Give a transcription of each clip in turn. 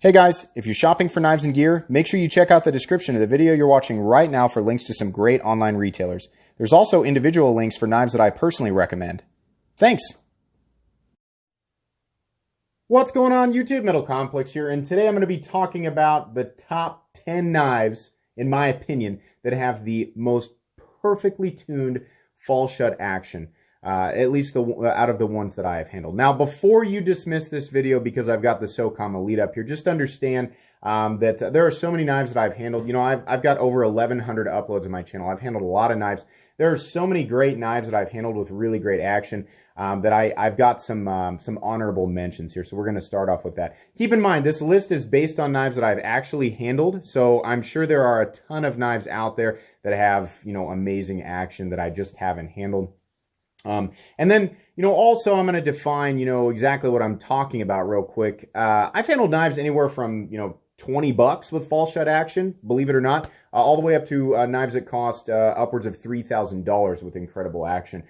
Hey guys, if you're shopping for knives and gear, make sure you check out the description of the video you're watching right now for links to some great online retailers. There's also individual links for knives that I personally recommend. Thanks! What's going on YouTube? Metal Complex here, and today I'm going to be talking about the top 10 knives, in my opinion, that have the most perfectly tuned fall shut action. At least out of the ones that I have handled. Now, before you dismiss this video because I've got the SOCOM Elite up here, just understand that there are so many knives that I've handled. You know, I've got over 1,100 uploads on my channel. I've handled a lot of knives. There are so many great knives that I've handled with really great action that I've got some honorable mentions here. So we're going to start off with that. Keep in mind, this list is based on knives that I've actually handled. So I'm sure there are a ton of knives out there that have, you know, amazing action that I just haven't handled. And then, you know, also I'm going to define, you know, exactly what I'm talking about real quick. I've handled knives anywhere from, you know, 20 bucks with fall shut action, believe it or not, all the way up to knives that cost upwards of $3,000 with incredible action.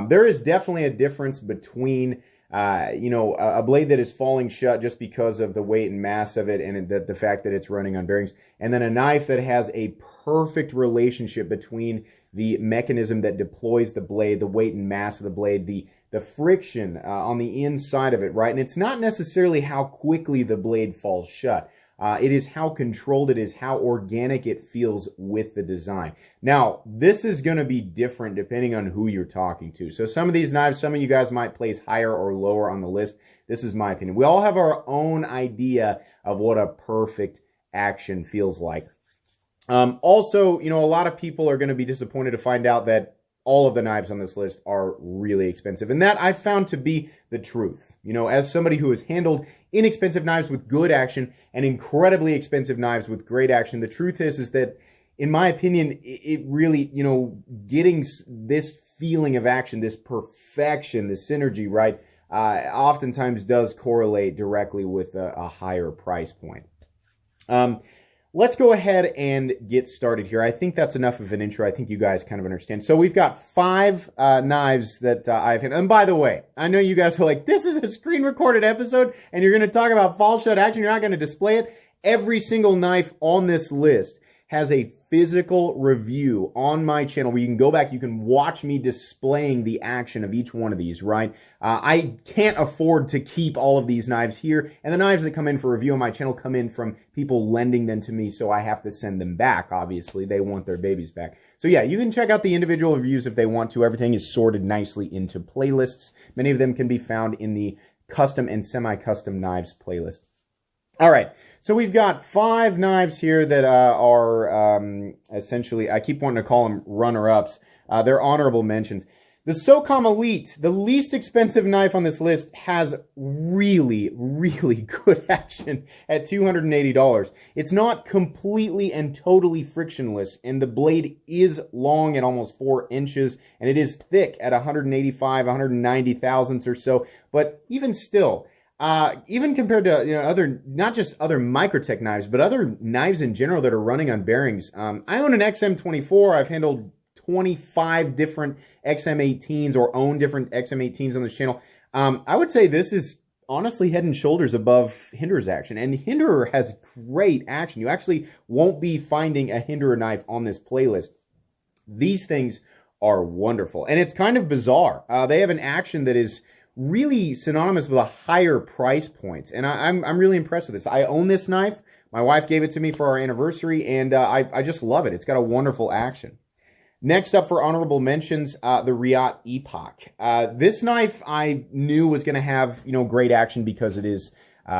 There is definitely a difference between, you know, a blade that is falling shut just because of the weight and mass of it and the fact that it's running on bearings, and then a knife that has a perfect relationship between the mechanism that deploys the blade, the weight and mass of the blade, the friction on the inside of it, right? And it's not necessarily how quickly the blade falls shut. It is how controlled it is, how organic it feels with the design. Now, this is going to be different depending on who you're talking to. So some of these knives, some of you guys might place higher or lower on the list. This is my opinion. We all have our own idea of what a perfect action feels like. Also, you know, a lot of people are going to be disappointed to find out that all of the knives on this list are really expensive. And that I've found to be the truth. You know, as somebody who has handled inexpensive knives with good action and incredibly expensive knives with great action, the truth is that, in my opinion, it really, you know, getting this feeling of action, this perfection, this synergy, right, oftentimes does correlate directly with a higher price point. Let's go ahead and get started here. I think that's enough of an intro. I think you guys kind of understand. So we've got 5 knives that I've handled. And by the way, I know you guys are like, this is a screen recorded episode and you're going to talk about fall shut action. You're not going to display it. Every single knife on this list has a physical review on my channel where you can go back, you can watch me displaying the action of each one of these, right? I can't afford to keep all of these knives here, and the knives that come in for review on my channel come in from people lending them to me, so I have to send them back, obviously. They want their babies back. So yeah, you can check out the individual reviews if they want to. Everything is sorted nicely into playlists. Many of them can be found in the custom and semi-custom knives playlist. All right, so we've got 5 knives here that are essentially, I keep wanting to call them runner-ups. They're honorable mentions. The SOCOM Elite, the least expensive knife on this list, has really, really good action at $280. It's not completely and totally frictionless, and the blade is long at almost 4 inches, and it is thick at 185, 190 thousandths or so, but even still, even compared to, you know, other, not just other Microtech knives, but other knives in general that are running on bearings. I own an XM24. I've handled 25 different XM18s or own different XM18s on this channel. I would say this is honestly head and shoulders above Hinderer's action. And Hinderer has great action. You actually won't be finding a Hinderer knife on this playlist. These things are wonderful. And it's kind of bizarre. They have an action that is really synonymous with a higher price point, and I'm really impressed with this. I own this knife. My wife gave it to me for our anniversary, and I just love it. It's got a wonderful action. Next up for honorable mentions, the Reata POC. This knife I knew was going to have, you know, great action because it is, you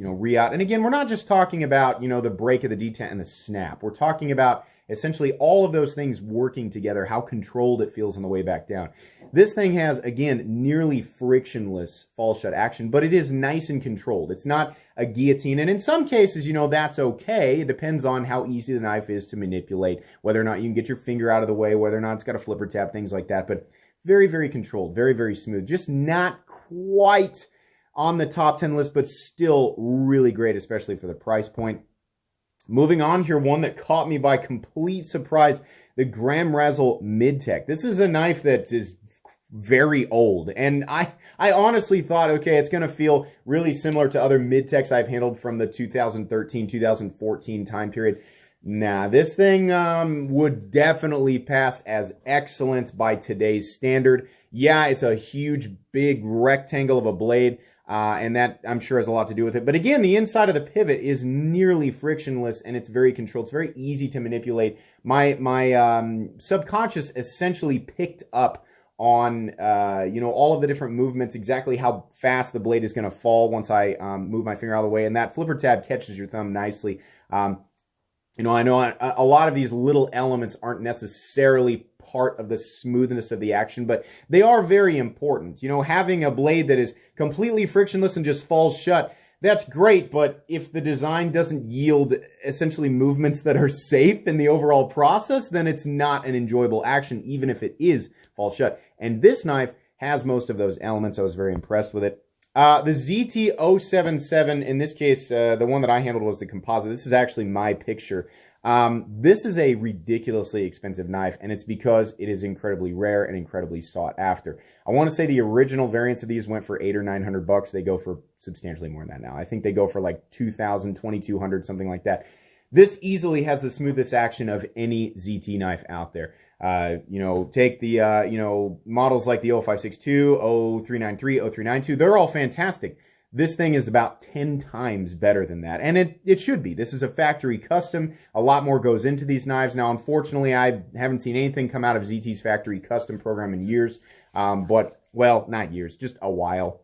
know, Reata. And again, we're not just talking about, you know, the break of the detent and the snap. We're talking about essentially all of those things working together, how controlled it feels on the way back down. This thing has, again, nearly frictionless fall shut action, but it is nice and controlled. It's not a guillotine, and in some cases, you know, that's okay. It depends on how easy the knife is to manipulate, whether or not you can get your finger out of the way, whether or not it's got a flipper tab, things like that, but very, very controlled, very, very smooth. Just not quite on the top 10 list, but still really great, especially for the price point. Moving on here, one that caught me by complete surprise, the Graham Razzle Midtech. This is a knife that is very old. And I honestly thought, okay, it's going to feel really similar to other Midtechs I've handled from the 2013, 2014 time period. Nah, this thing would definitely pass as excellent by today's standard. Yeah, it's a huge, big rectangle of a blade, and that, I'm sure, has a lot to do with it. But again, the inside of the pivot is nearly frictionless, and it's very controlled. It's very easy to manipulate. My subconscious essentially picked up on, you know, all of the different movements, exactly how fast the blade is going to fall once I move my finger out of the way. And that flipper tab catches your thumb nicely. You know, I know a lot of these little elements aren't necessarily part of the smoothness of the action, but they are very important. You know, having a blade that is completely frictionless and just falls shut, that's great, but if the design doesn't yield essentially movements that are safe in the overall process, then it's not an enjoyable action, even if it is fall shut. And this knife has most of those elements. I was very impressed with it. The ZT077, in this case, the one that I handled was the composite. This is actually my picture. This is a ridiculously expensive knife, and it's because it is incredibly rare and incredibly sought after. I want to say the original variants of these went for $800 or $900. They go for substantially more than that now. I think they go for like $2,000, $2,200, something like that. This easily has the smoothest action of any ZT knife out there. You know, take the, you know, models like the 0562, 0393, 0392. They're all fantastic. This thing is about 10 times better than that. And it should be. This is a factory custom. A lot more goes into these knives. Now, unfortunately, I haven't seen anything come out of ZT's factory custom program in years. But, well, not years, just a while.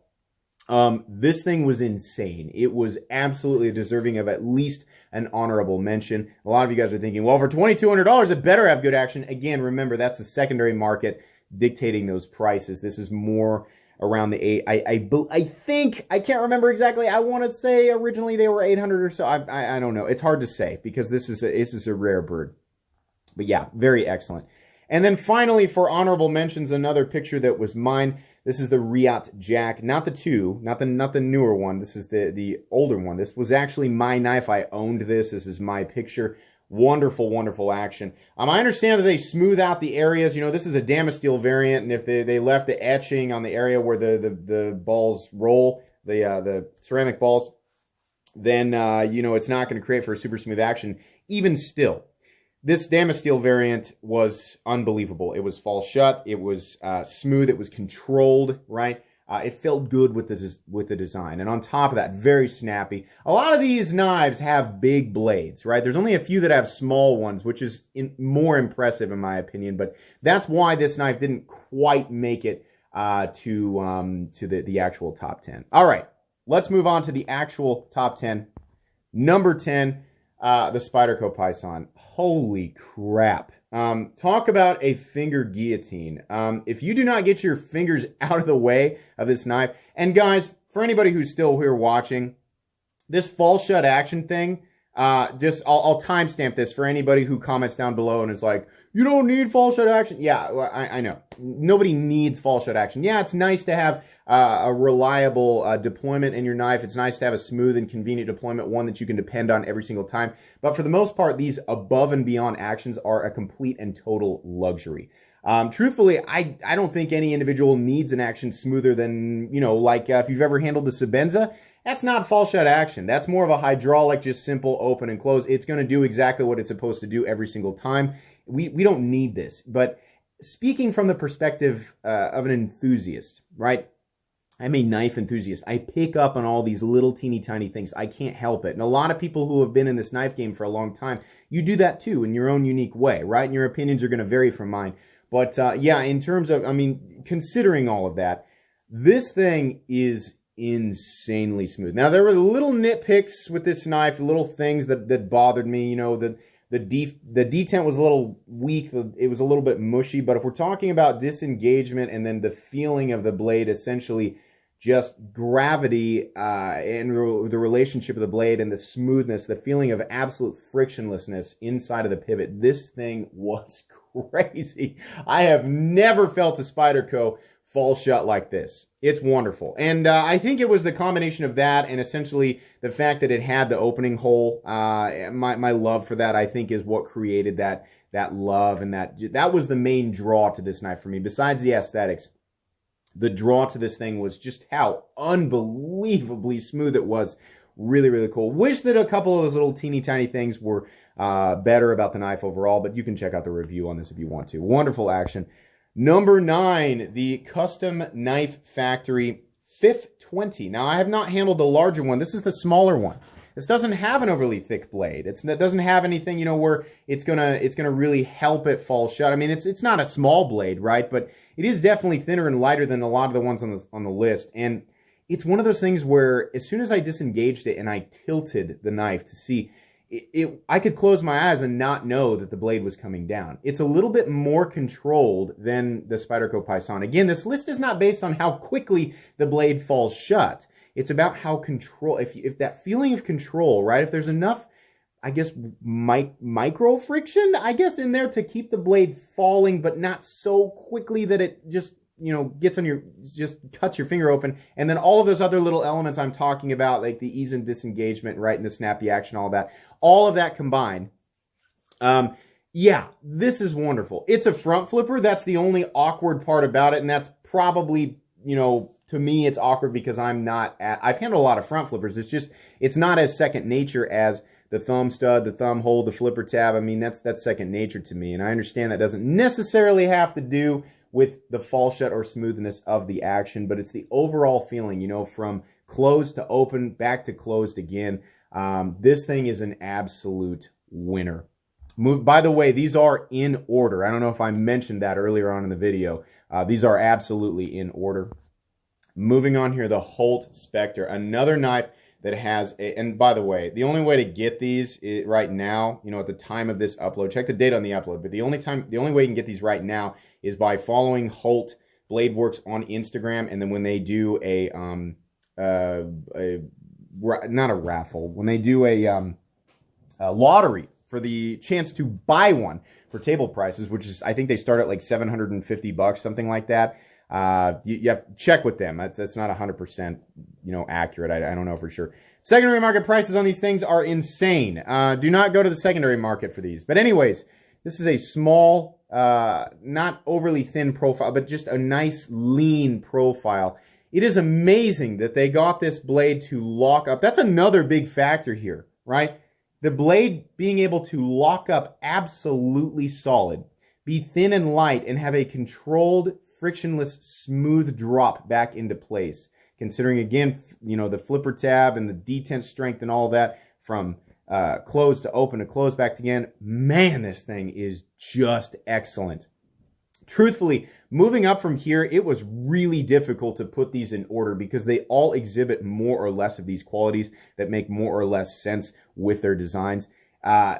This thing was insane. It was absolutely deserving of at least an honorable mention. A lot of you guys are thinking, well, for $2,200, it better have good action. Again, remember, that's the secondary market dictating those prices. This is more around the eight. I think, I can't remember exactly. I want to say originally they were 800 or so. I don't know. It's hard to say because this is a rare bird. But yeah, very excellent. And then finally, for honorable mentions, another picture that was mine. This is the Reata Jack, not the 2, not the newer one. This is the older one. This was actually my knife. I owned this. This is my picture. Wonderful, wonderful action. I understand that they smooth out the areas. You know, this is a Damasteel variant, and if they left the etching on the area where the balls roll, the ceramic balls, then you know, it's not going to create for a super smooth action. Even still, this Damasteel variant was unbelievable. It was fall shut. It was smooth. It was controlled, right? It felt good with the design. And on top of that, very snappy. A lot of these knives have big blades, right? There's only a few that have small ones, which is more impressive in my opinion. But that's why this knife didn't quite make it to the actual top 10. All right, let's move on to the actual top 10. Number 10. The Spyderco Python. Holy crap. Talk about a finger guillotine. If you do not get your fingers out of the way of this knife, and guys, for anybody who's still here watching, this fall shut action thing, I'll timestamp this for anybody who comments down below and is like, you don't need fall shut action. Yeah, I know. Nobody needs fall shut action. Yeah, it's nice to have a reliable deployment in your knife. It's nice to have a smooth and convenient deployment, one that you can depend on every single time. But for the most part, these above and beyond actions are a complete and total luxury. Truthfully, I don't think any individual needs an action smoother than, you know, like if you've ever handled the Sebenza. That's not fall shut action. That's more of a hydraulic, just simple open and close. It's going to do exactly what it's supposed to do every single time. We don't need this. But speaking from the perspective of an enthusiast, right? I'm a knife enthusiast. I pick up on all these little teeny tiny things. I can't help it. And a lot of people who have been in this knife game for a long time, you do that too in your own unique way, right? And your opinions are going to vary from mine. But yeah, in terms of, I mean, considering all of that, this thing is insanely smooth. Now, there were little nitpicks with this knife, little things that bothered me. You know, the detent was a little weak. It was a little bit mushy. But if we're talking about disengagement and then the feeling of the blade, essentially just gravity and the relationship of the blade and the smoothness, the feeling of absolute frictionlessness inside of the pivot, this thing was crazy. I have never felt a Spyderco fall shut like this. It's wonderful. And I think it was the combination of that and essentially the fact that it had the opening hole. My love for that, I think, is what created that love, and that was the main draw to this knife for me, besides the aesthetics. the draw to this thing was just how unbelievably smooth it was. Really, really cool. Wish that a couple of those little teeny tiny things were better about the knife overall, but you can check out the review on this if you want to. Wonderful action. Number 9, the Custom Knife Factory FIF20. Now, I have not handled the larger one. This is the smaller one. This doesn't have an overly thick blade. It doesn't have anything, you know, where it's gonna really help it fall shut. I mean, it's not a small blade, right? But it is definitely thinner and lighter than a lot of the ones on the list. And it's one of those things where as soon as I disengaged it and I tilted the knife to see, I could close my eyes and not know that the blade was coming down. It's a little bit more controlled than the Spyderco Python. Again, this list is not based on how quickly the blade falls shut. It's about how if that feeling of control, right? If there's enough, I guess, micro friction, I guess, in there to keep the blade falling, but not so quickly that it just, you know, just cuts your finger open. And then all of those other little elements I'm talking about, like the ease and disengagement, right, and the snappy action, all of that combined. Yeah, this is wonderful. It's a front flipper. That's the only awkward part about it, and that's probably, you know, to me, it's awkward because I've handled a lot of front flippers. It's not as second nature as the thumb stud, the thumb hold, the flipper tab. I mean, that's second nature to me. And I understand that doesn't necessarily have to do with the fall shut or smoothness of the action, but it's the overall feeling, you know, from closed to open, back to closed again. This thing is an absolute winner. By the way, these are in order. I don't know if I mentioned that earlier on in the video. These are absolutely in order. Moving on here, the Holt Spector, another knife that has and by the way, the only way to get these right now, you know, at the time of this upload, check the date on the upload, but the only way you can get these right now is by following Holt Blade Works on Instagram, and then when they do not a raffle, when they do a lottery for the chance to buy one for table prices, which is, I think they start at like $750, something like that. You have to check with them. That's not 100%, you know, accurate. I don't know for sure. Secondary market prices on these things are insane. Do not go to the secondary market for these. But anyways, this is a small, not overly thin profile, but just a nice lean profile. It is amazing that they got this blade to lock up. That's another big factor here, right? The blade being able to lock up absolutely solid, be thin and light, and have a controlled, frictionless, smooth drop back into place. Considering, again, you know, the flipper tab and the detent strength and all that from close to open to close back again. Man, this thing is just excellent. Truthfully, moving up from here, it was really difficult to put these in order because they all exhibit more or less of these qualities that make more or less sense with their designs.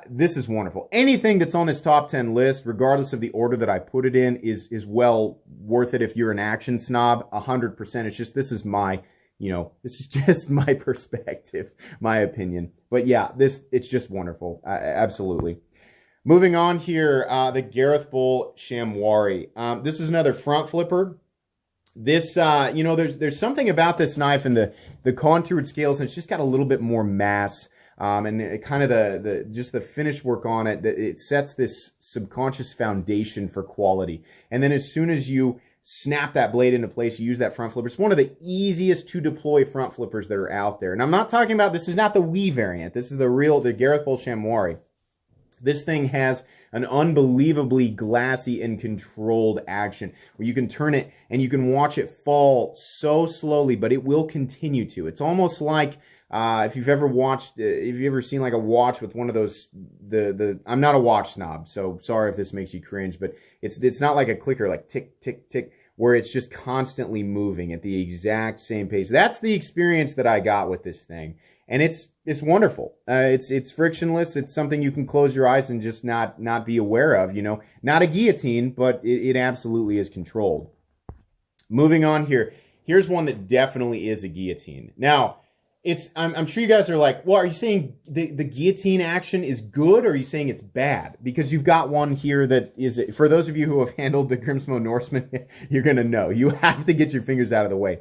This is wonderful. Anything that's on this top 10 list, regardless of the order that I put it in, is well worth it if you're an action snob, 100%. It's just, this is my, you know, this is just my perspective, my opinion. But yeah, it's just wonderful. Absolutely. Moving on here, the Garrett Beauchamp. This is another front flipper. This, you know, there's something about this knife and the contoured scales, and it's just got a little bit more mass. And it kind of just the finish work on it, that it sets this subconscious foundation for quality. And then as soon as you snap that blade into place, you use that front flipper. It's one of the easiest to deploy front flippers that are out there. And I'm not talking about, this is not the Wii variant. This is the Garrett Beauchamp. This thing has an unbelievably glassy and controlled action where you can turn it and you can watch it fall so slowly, but it will continue to. It's almost like if you've ever seen like a watch with one of those, I'm not a watch snob, so sorry if this makes you cringe, but it's not like a clicker, like tick, tick, tick, where it's just constantly moving at the exact same pace. That's the experience that I got with this thing. And it's wonderful. It's frictionless. It's something you can close your eyes and just not be aware of, you know. Not a guillotine, but it absolutely is controlled. Moving on here. Here's one that definitely is a guillotine. Now, I'm sure you guys are like, well, are you saying the guillotine action is good, or are you saying it's bad? Because you've got one here that is, for those of you who have handled the Grimsmo Norseman, you're going to know. You have to get your fingers out of the way.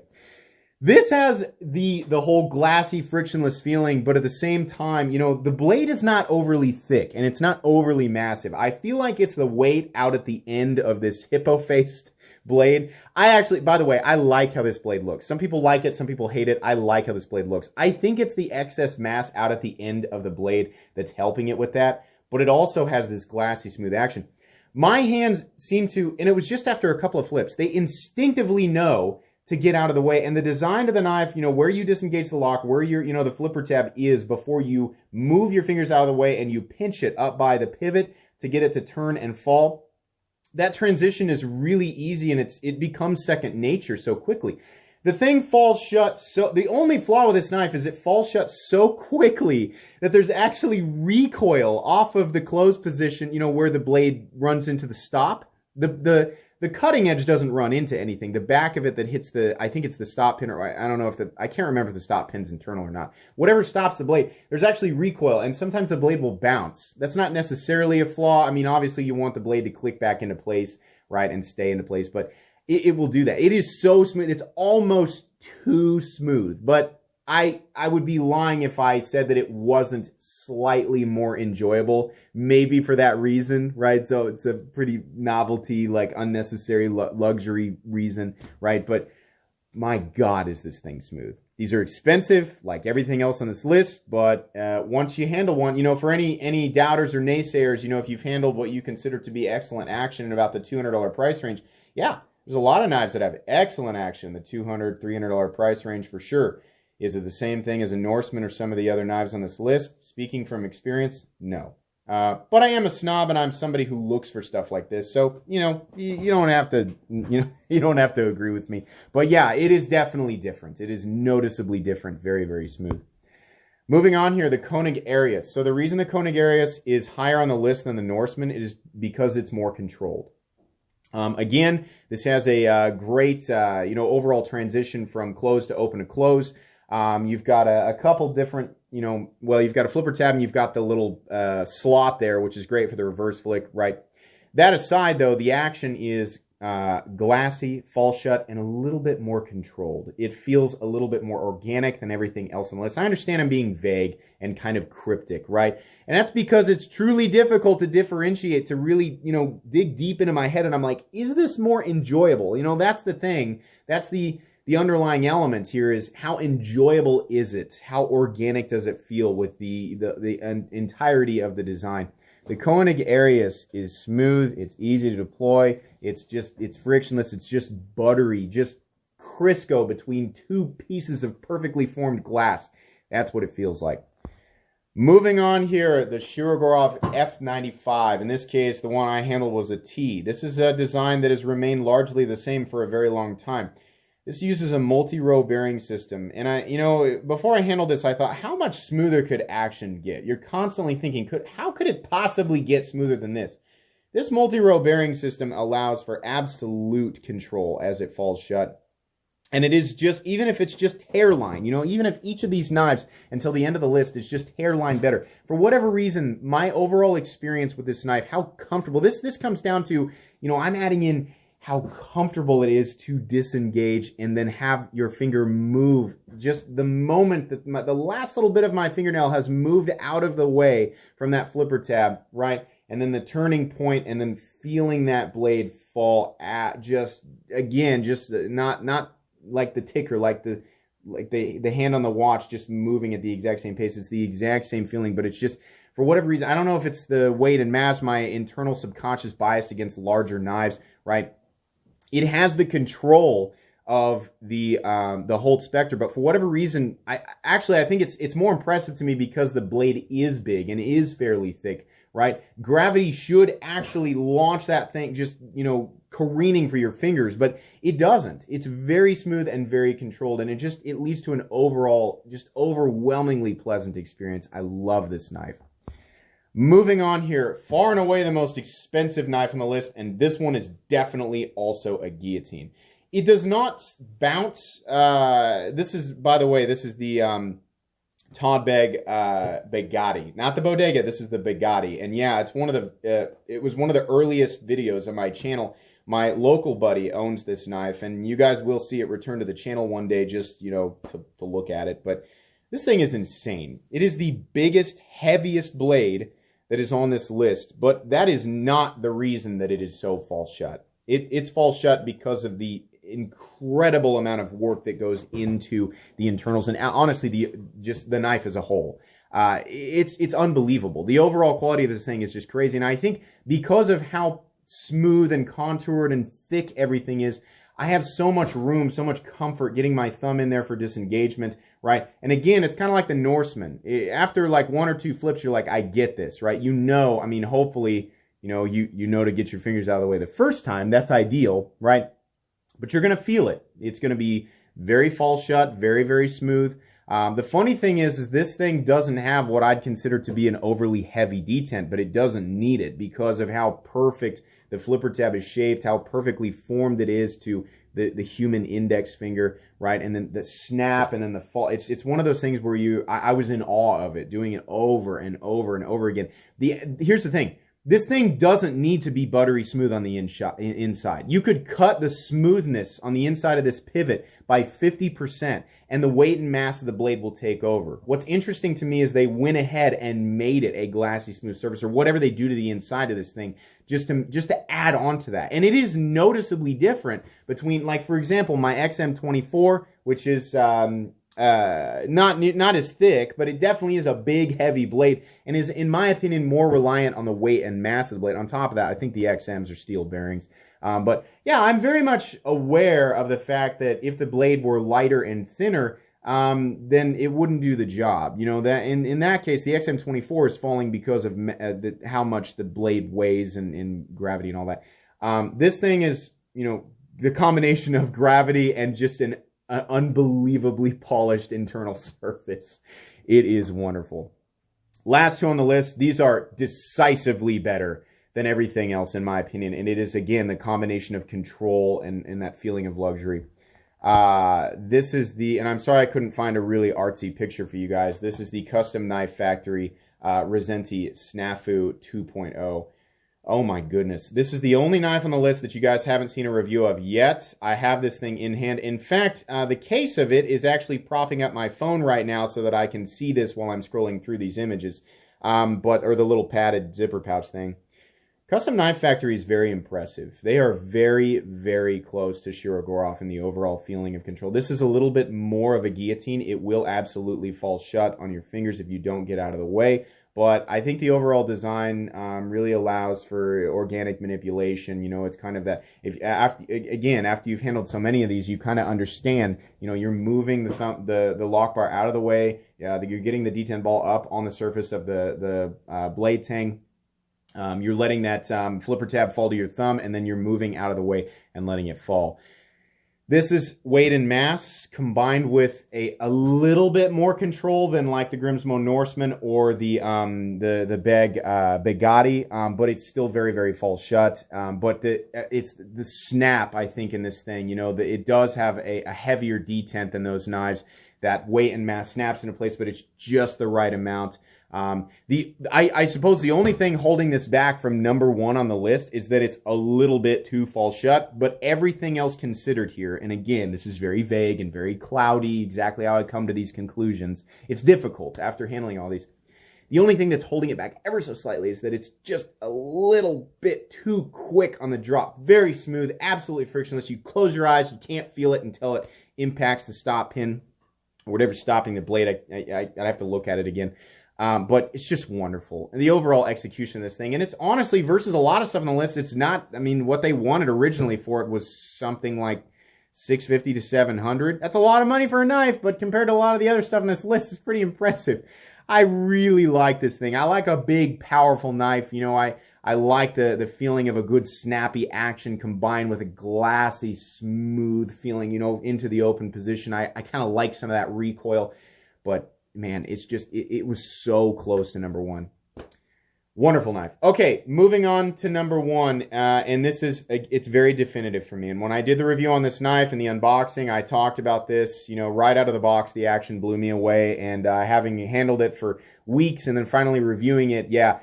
This has the whole glassy, frictionless feeling, but at the same time, you know, the blade is not overly thick, and it's not overly massive. I feel like it's the weight out at the end of this hippo-faced blade. I actually, by the way, I like how this blade looks. Some people like it, some people hate it. I like how this blade looks. I think it's the excess mass out at the end of the blade that's helping it with that, but it also has this glassy, smooth action. My hands seem to, and it was just after a couple of flips, they instinctively know to get out of the way. And the design of the knife, you know, where you disengage the lock, where your, you know, the flipper tab is before you move your fingers out of the way and you pinch it up by the pivot to get it to turn and fall. That transition is really easy, and it becomes second nature so quickly. The thing falls shut so, the only flaw with this knife is it falls shut so quickly that there's actually recoil off of the closed position, you know, where the blade runs into the stop. The cutting edge doesn't run into anything. The back of it that hits the, I think it's the stop pin, or I don't know if I can't remember if the stop pin's internal or not. Whatever stops the blade, there's actually recoil, and sometimes the blade will bounce. That's not necessarily a flaw. I mean, obviously you want the blade to click back into place, right, and stay into place, but it will do that. It is so smooth. It's almost too smooth, but I would be lying if I said that it wasn't slightly more enjoyable, maybe for that reason, right? So it's a pretty novelty, like unnecessary luxury reason, right? But my God, is this thing smooth. These are expensive, like everything else on this list, but once you handle one, you know, for any doubters or naysayers, you know, if you've handled what you consider to be excellent action in about the $200 price range, yeah, there's a lot of knives that have excellent action, the $200, $300 price range for sure. Is it the same thing as a Norseman or some of the other knives on this list? Speaking from experience, no. But I am a snob, and I'm somebody who looks for stuff like this. So, you know, you don't have to, you don't have to agree with me. But yeah, it is definitely different. It is noticeably different. Very, very smooth. Moving on here, the Koenig Arius. So the reason the Koenig Arius is higher on the list than the Norseman is because it's more controlled. Again, this has a great, you know, overall transition from close to open to close. You've got a couple different, you know, well, you've got a flipper tab and you've got the little slot there, which is great for the reverse flick, right? That aside, though, the action is glassy, fall shut, and a little bit more controlled. It feels a little bit more organic than everything else on the list. I understand I'm being vague and kind of cryptic, right? And that's because it's truly difficult to differentiate, to really, you know, dig deep into my head, and I'm like, is this more enjoyable? You know, that's the thing. That's the underlying element here, is how enjoyable is it? How organic does it feel with the entirety of the design? The Koenig Arius is smooth, it's easy to deploy, it's frictionless, it's just buttery, just Crisco between two pieces of perfectly formed glass. That's what it feels like. Moving on here, the Spyderco F95. In this case, the one I handled was a T. This is a design that has remained largely the same for a very long time. This uses a multi-row bearing system, and you know, before I handled this, I thought, how much smoother could action get? You're constantly thinking, how could it possibly get smoother than this? This multi-row bearing system allows for absolute control as it falls shut. And it is just, even if it's just hairline, you know, even if each of these knives until the end of the list is just hairline better, for whatever reason, my overall experience with this knife, how comfortable, this comes down to, you know, I'm adding in how comfortable it is to disengage and then have your finger move just the moment that the last little bit of my fingernail has moved out of the way from that flipper tab, right? And then the turning point, and then feeling that blade fall at just, again, just not like the ticker, like the hand on the watch just moving at the exact same pace. It's the exact same feeling, but it's just, for whatever reason, I don't know if it's the weight and mass, my internal subconscious bias against larger knives, right? It has the control of the Holt Spector, but for whatever reason, I think it's more impressive to me because the blade is big and is fairly thick, right? Gravity should actually launch that thing just, you know, careening for your fingers, but it doesn't. It's very smooth and very controlled, and it leads to an overall, just overwhelmingly pleasant experience. I love this knife. Moving on here, far and away the most expensive knife on the list, and this one is definitely also a guillotine. It does not bounce. This is, by the way, this is the Todd Bagatti, not the Bodega. This is the Bagatti, and yeah, it's one of the. It was one of the earliest videos on my channel. My local buddy owns this knife, and you guys will see it return to the channel one day, just, you know, to look at it. But this thing is insane. It is the biggest, heaviest blade that is on this list, but that is not the reason that it is so fall shut. It's falls shut because of the incredible amount of work that goes into the internals, and honestly, just the knife as a whole. It's unbelievable. The overall quality of this thing is just crazy, and I think because of how smooth and contoured and thick everything is, I have so much room, so much comfort getting my thumb in there for disengagement, right? And again, it's kind of like the Norseman. After like 1 or 2 flips, you're like, I get this, right? You know, I mean, hopefully, you know to get your fingers out of the way the first time. That's ideal, right? But you're going to feel it. It's going to be very falls shut, very, very smooth. The funny thing is this thing doesn't have what I'd consider to be an overly heavy detent, but it doesn't need it because of how perfect the flipper tab is shaped, how perfectly formed it is to the human index finger, right? And then the snap and then the fall. It's one of those things where I was in awe of it, doing it over and over and over again. Here's the thing. This thing doesn't need to be buttery smooth on the inside. You could cut the smoothness on the inside of this pivot by 50%, and the weight and mass of the blade will take over. What's interesting to me is they went ahead and made it a glassy smooth surface, or whatever they do to the inside of this thing, just to add on to that. And it is noticeably different between, like, for example, my XM24, which is not as thick, but it definitely is a big, heavy blade, and is, in my opinion, more reliant on the weight and mass of the blade. On top of that, I think the XMs are steel bearings. But yeah, I'm very much aware of the fact that if the blade were lighter and thinner, then it wouldn't do the job. You know, that in that case, the XM24 is falling because of how much the blade weighs and gravity and all that. This thing is, you know, the combination of gravity and just an unbelievably polished internal surface. It is wonderful. Last two on the list, these are decisively better than everything else, in my opinion, and it is, again, the combination of control and that feeling of luxury. This is and I'm sorry I couldn't find a really artsy picture for you guys. This is the Custom Knife Factory Resenti Snafu 2.0. Oh my goodness. This is the only knife on the list that you guys haven't seen a review of yet. I have this thing in hand. In fact, the case of it is actually propping up my phone right now so that I can see this while I'm scrolling through these images, or the little padded zipper pouch thing. Custom Knife Factory is very impressive. They are very, very close to Shirogorov in the overall feeling of control. This is a little bit more of a guillotine. It will absolutely fall shut on your fingers if you don't get out of the way. But I think the overall design really allows for organic manipulation. You know, it's kind of that. After you've handled so many of these, you kind of understand. You know, you're moving the lock bar out of the way. You're getting the detent ball up on the surface of the blade tang. You're letting that flipper tab fall to your thumb, and then you're moving out of the way and letting it fall. This is weight and mass combined with a little bit more control than like the Grimsmo Norseman or the Egg Bagatti, but it's still very, very falls shut. But it's the snap, I think, in this thing. You know, it does have a heavier detent than those knives. That weight and mass snaps into place, but it's just the right amount. I suppose the only thing holding this back from #1 on the list is that it's a little bit too falls shut, but everything else considered here, and again, this is very vague and very cloudy, exactly how I come to these conclusions. It's difficult after handling all these. The only thing that's holding it back ever so slightly is that it's just a little bit too quick on the drop. Very smooth, absolutely frictionless. You close your eyes, you can't feel it until it impacts the stop pin, or whatever's stopping the blade. I'd have to look at it again. But it's just wonderful. And the overall execution of this thing, and it's honestly, versus a lot of stuff on the list, it's not, I mean, what they wanted originally for it was something like $650 to $700. That's a lot of money for a knife, but compared to a lot of the other stuff on this list, it's pretty impressive. I really like this thing. I like a big, powerful knife. You know, I like the feeling of a good snappy action combined with a glassy, smooth feeling, you know, into the open position. I kind of like some of that recoil, but man, it's just, it was so close to #1. Wonderful knife. Okay, moving on to #1, and this is, it's very definitive for me. And when I did the review on this knife and the unboxing, I talked about this, you know, right out of the box, the action blew me away, and having handled it for weeks and then finally reviewing it, yeah,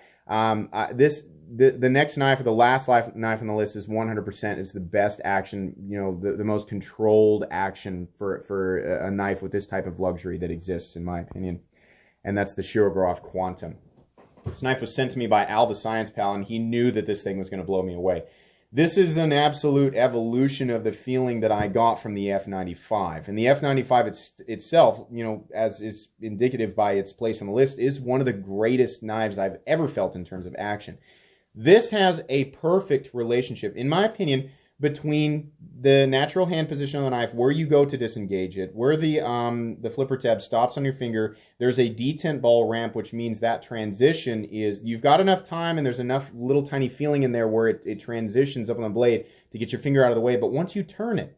the next knife, or the last knife on the list, is 100%. It's the best action, you know, the most controlled action for a knife with this type of luxury that exists, in my opinion. And that's the Shirogorov Quantum. This knife was sent to me by Al, the Science Pal, and he knew that this thing was going to blow me away. This is an absolute evolution of the feeling that I got from the F95. And the F95 itself, you know, as is indicative by its place on the list, is one of the greatest knives I've ever felt in terms of action. This has a perfect relationship, in my opinion, between the natural hand position on the knife, where you go to disengage it, where the flipper tab stops on your finger. There's a detent ball ramp, which means that transition is, you've got enough time and there's enough little tiny feeling in there where it transitions up on the blade to get your finger out of the way. But once you turn it,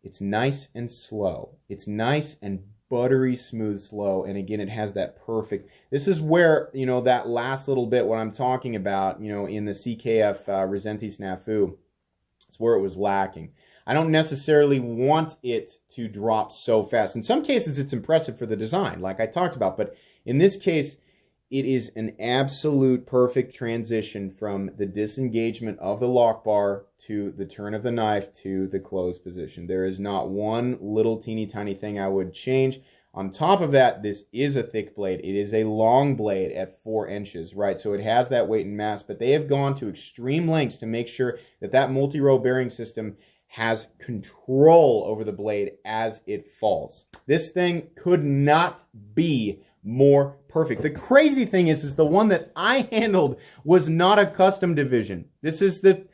it's nice and slow. It's nice and buttery smooth slow. And again, it has that perfect, this is where, you know, that last little bit, what I'm talking about, you know, in the CKF Resenti Snafu, it's where it was lacking. I don't necessarily want it to drop so fast. In some cases, it's impressive for the design, like I talked about. But in this case, it is an absolute perfect transition from the disengagement of the lock bar to the turn of the knife to the closed position. There is not one little teeny tiny thing I would change. On top of that, this is a thick blade. It is a long blade at 4 inches, right? So it has that weight and mass, but they have gone to extreme lengths to make sure that that multi-row bearing system has control over the blade as it falls. This thing could not be more perfect. The crazy thing is the one that I handled was not a custom division. This is the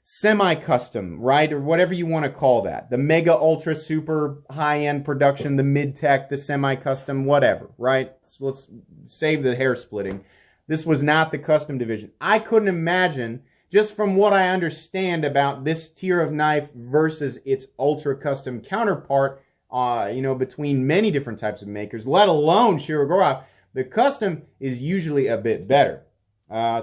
semi-custom, right? Or whatever you want to call that. The mega, ultra, super high-end production, the mid-tech, the semi-custom, whatever, right? So let's save the hair splitting. This was not the custom division. I couldn't imagine, just from what I understand about this tier of knife versus its ultra custom counterpart, you know, between many different types of makers, let alone Shirogorov, the custom is usually a bit better.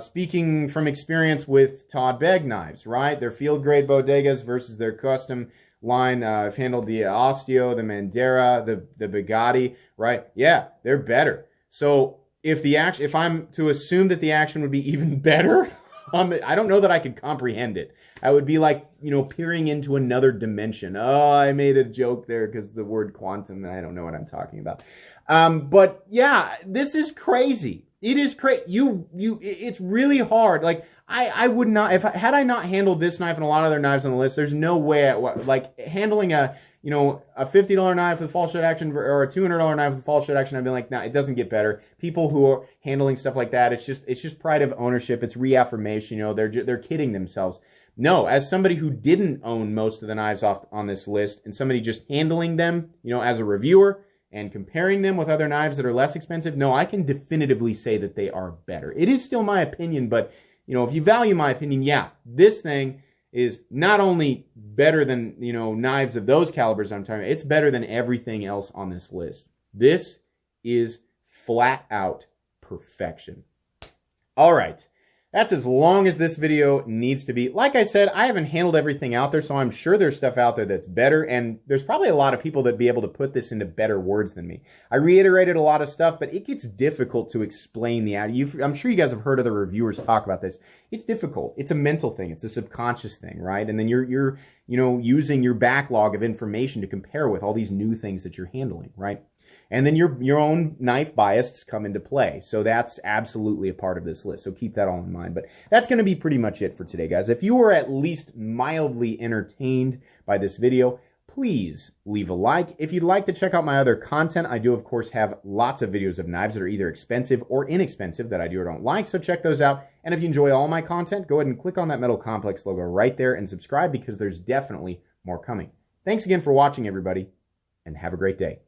Speaking from experience with Todd Begg knives, right? Their field grade bodegas versus their custom line. I've handled the Osteo, the Mandera, the Bagatti, right? Yeah, they're better. So if I'm to assume that the action would be even better, I don't know that I could comprehend it. I would be like, you know, peering into another dimension. Oh, I made a joke there because the word quantum, I don't know what I'm talking about. But yeah, this is crazy. It is crazy. It's really hard. Like, I would not, had I not handled this knife and a lot of other knives on the list, there's no way, like, handling a $50 knife with fall shut action or a $200 knife with fall shut action, I'd be like, nah, it doesn't get better. People who are handling stuff like that, it's just pride of ownership. It's reaffirmation. You know, they're kidding themselves. No, as somebody who didn't own most of the knives off on this list and somebody just handling them, you know, as a reviewer and comparing them with other knives that are less expensive, no, I can definitively say that they are better. It is still my opinion, but, you know, if you value my opinion, yeah, this thing is not only better than, you know, knives of those calibers I'm talking about, it's better than everything else on this list. This is flat out perfection. All right. That's as long as this video needs to be. Like I said, I haven't handled everything out there, so I'm sure there's stuff out there that's better, and there's probably a lot of people that'd be able to put this into better words than me. I reiterated a lot of stuff, but it gets difficult to explain the I'm sure you guys have heard other reviewers talk about this. It's difficult. It's a mental thing. It's a subconscious thing, right? And then you're you know, using your backlog of information to compare with all these new things that you're handling, right? And then your own knife biases come into play. So that's absolutely a part of this list. So keep that all in mind. But that's going to be pretty much it for today, guys. If you were at least mildly entertained by this video, please leave a like. If you'd like to check out my other content, I do, of course, have lots of videos of knives that are either expensive or inexpensive that I do or don't like. So check those out. And if you enjoy all my content, go ahead and click on that Metal Complex logo right there and subscribe because there's definitely more coming. Thanks again for watching, everybody, and have a great day.